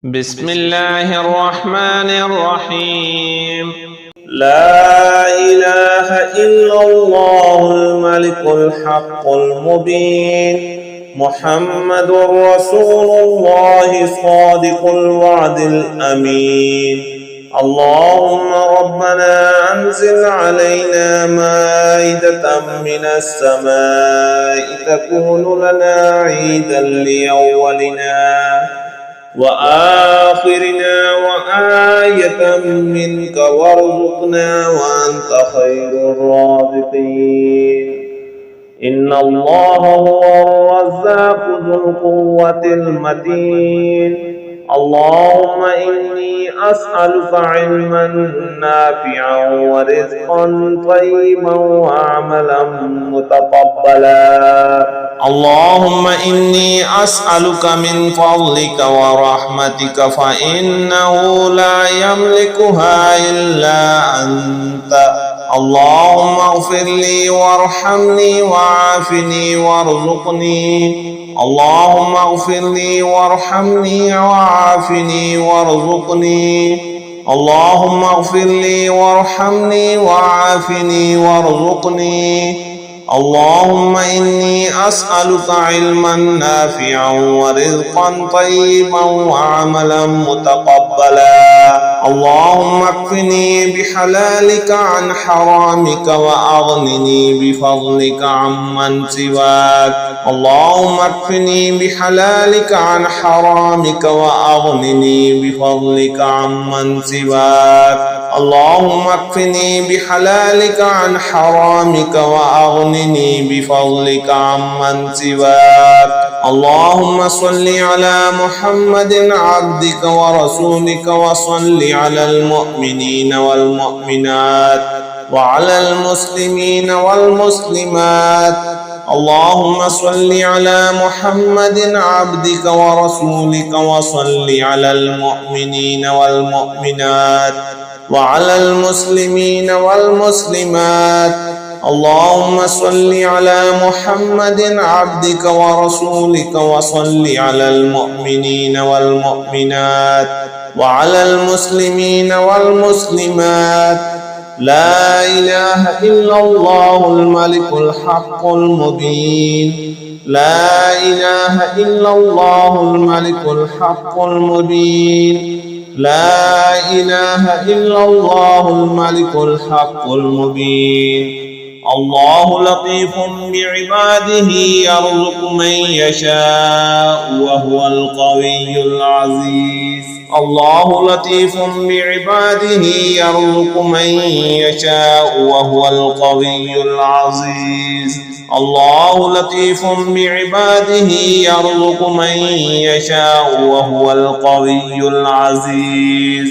بسم الله الرحمن الرحيم. لا إله إلا الله الملك الحق المبين محمد رسول الله صادق الوعد الأمين. اللهم ربنا أنزل علينا مائدة من السماء تكون لنا عيدا لأولنا وآخرنا وآية منك وارزقنا وأنت خير الرازقين. إن الله هو الرزاق ذو القوة المتين. اللهم إني أسألك علما نافعا ورزقا طيبا وعملا متقبلا. اللهم إني أسألك من فضلك ورحمتك فإنه لا يملكها إلا أنت. اللهم اغفر لي وارحمني وعافني وارزقني. اللهم اغفر لي وارحمني وعافني وارزقني. اللهم اغفر لي وارحمني وعافني وارزقني. اللهم إني أسألك علما نافعا ورزقا طيبا وعملا متقبلا. اللهم اكفني بحلالك عن حرامك وأغنني بفضلك عمن سواك. اللهم اكفني بحلالك عن حرامك وأغنني بفضلك عمن سواك. اللهم اكفني بحلالك عن حرامك وأغنني بفضلك عمن سواك. اللهم صل على محمد عبدك ورسولك وصل على المؤمنين والمؤمنات وعلى المسلمين والمسلمات. اللهم صل على محمد عبدك ورسولك وصل على المؤمنين والمؤمنات وعلى المسلمين والمسلمات. اللهم صل على محمد عبدك ورسولك وصل على المؤمنين والمؤمنات وعلى المسلمين والمسلمات. لا إله إلا الله الملك الحق المبين. لا إله إلا الله الملك الحق المبين. لا إله إلا الله الملك الحق المبين. الله لطيف بعباده يرزق من يشاء وهو القوي العزيز. الله لطيف بعباده يرزق من يشاء وهو القوي العزيز. الله لطيف بعباده يرزق من يشاء وهو القوي العزيز.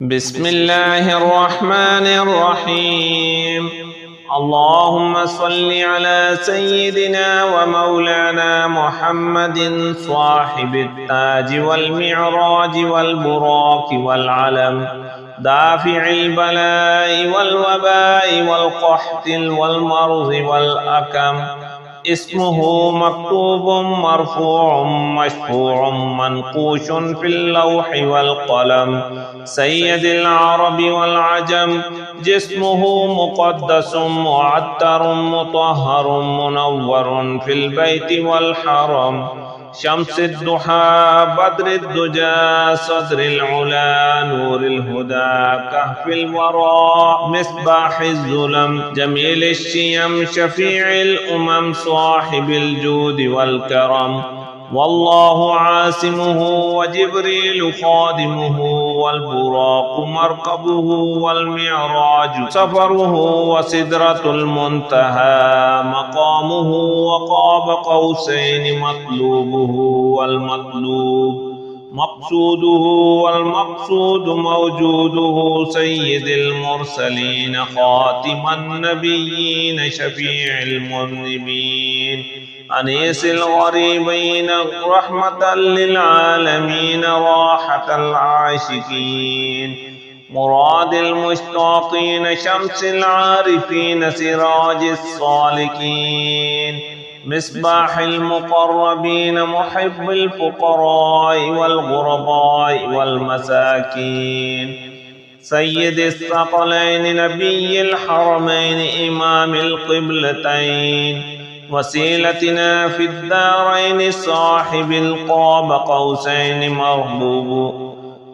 بسم الله الرحمن الرحيم. اللهم صل على سيدنا ومولانا محمد صاحب التاج والمعراج والبراق والعلم دافع البلاء والوباء والقحط والمرض والأكم. اسمه مكتوب مرفوع مشفوع منقوش في اللوح والقلم. سيد العرب والعجم. جسمه مقدس معطر مطهر منور في البيت والحرم. شمس الضحى بدر الدجى صدر العلا نور الهدى كهف الورى مصباح الظلم جميل الشيم شفيع الأمم صاحب الجود والكرم. والله عاصمه وجبريل خادمه والبراق مركبه والمعراج سفره وسدرة المنتهى مقامه وقاب قوسين مطلوبه والمطلوب مقصوده والمقصود موجوده. سيد المرسلين خاتم النبيين شفيع المذنبين أنيس الغريبين رحمة للعالمين راحة العاشقين مراد المشتاقين شمس العارفين سراج الصالكين مصباح المقربين محب الفقراء والغرباء والمساكين سيد الثقلين نبي الحرمين إمام القبلتين وسيلتنا في الدارين صاحب القاب قوسين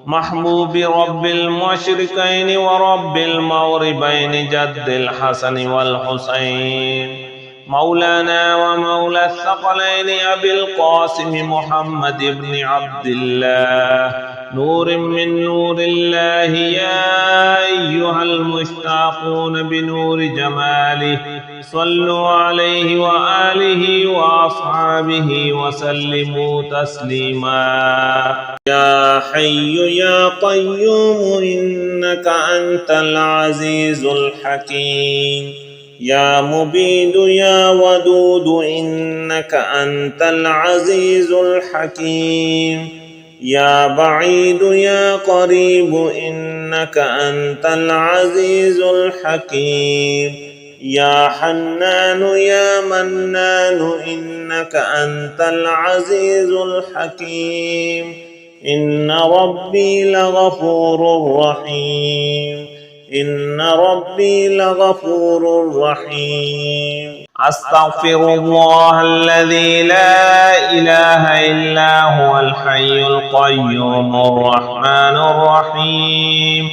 محبوب رب المشركين ورب المغربين جد الحسن والحسين مولانا ومولى الثقلين أبي القاسم محمد بن عبد الله نور من نور الله يا أيها المشتاقون بنور جماله صلوا عليه وآله وأصحابه وسلموا تسليما يا حي يا قيوم إنك أنت العزيز الحكيم يا مبيد يا ودود إنك أنت العزيز الحكيم يا بعيد يا قريب إنك أنت العزيز الحكيم يا حنان يا منان إنك أنت العزيز الحكيم إن ربي لغفور رحيم إن ربي لغفور رحيم أستغفر الله الذي لا إله إلا هو الحي القيوم الرحمن الرحيم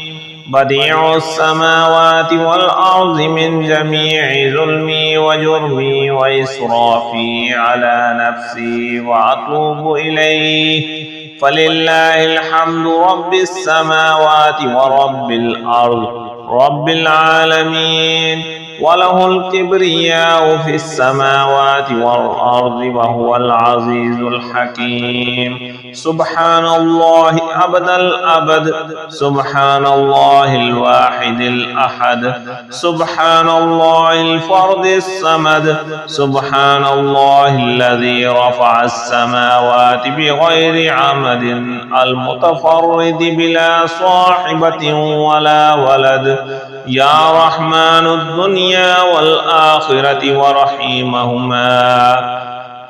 بديع السماوات والأرض من جميع ظلمي وجرمي وإسرافي على نفسي وأتوب إليه فلله الحمد رب السماوات ورب الأرض رب العالمين وله الكبرياء في السماوات والأرض وهو العزيز الحكيم سبحان الله أبد الأبد سبحان الله الواحد الأحد سبحان الله الفرد الصمد سبحان الله الذي رفع السماوات بغير عمد المتفرد بلا صاحبة ولا ولد يا رحمن الدنيا والآخرة ورحيمهما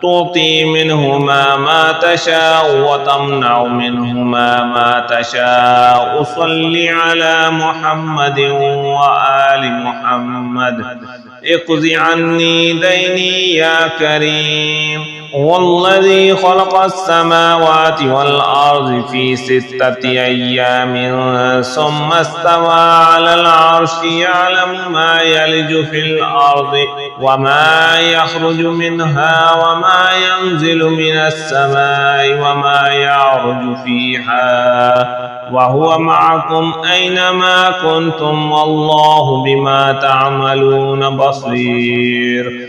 تعطي منهما ما تشاء وتمنع منهما ما تشاء صل على محمد وآل محمد اقض عني ديني يا كريم والذي خلق السماوات والأرض في 6 أيام ثم استوى على العرش يعلم ما يلج في الأرض وما يخرج منها وما ينزل من السماء وما يعرج فيها وهو معكم أينما كنتم والله بما تعملون بصير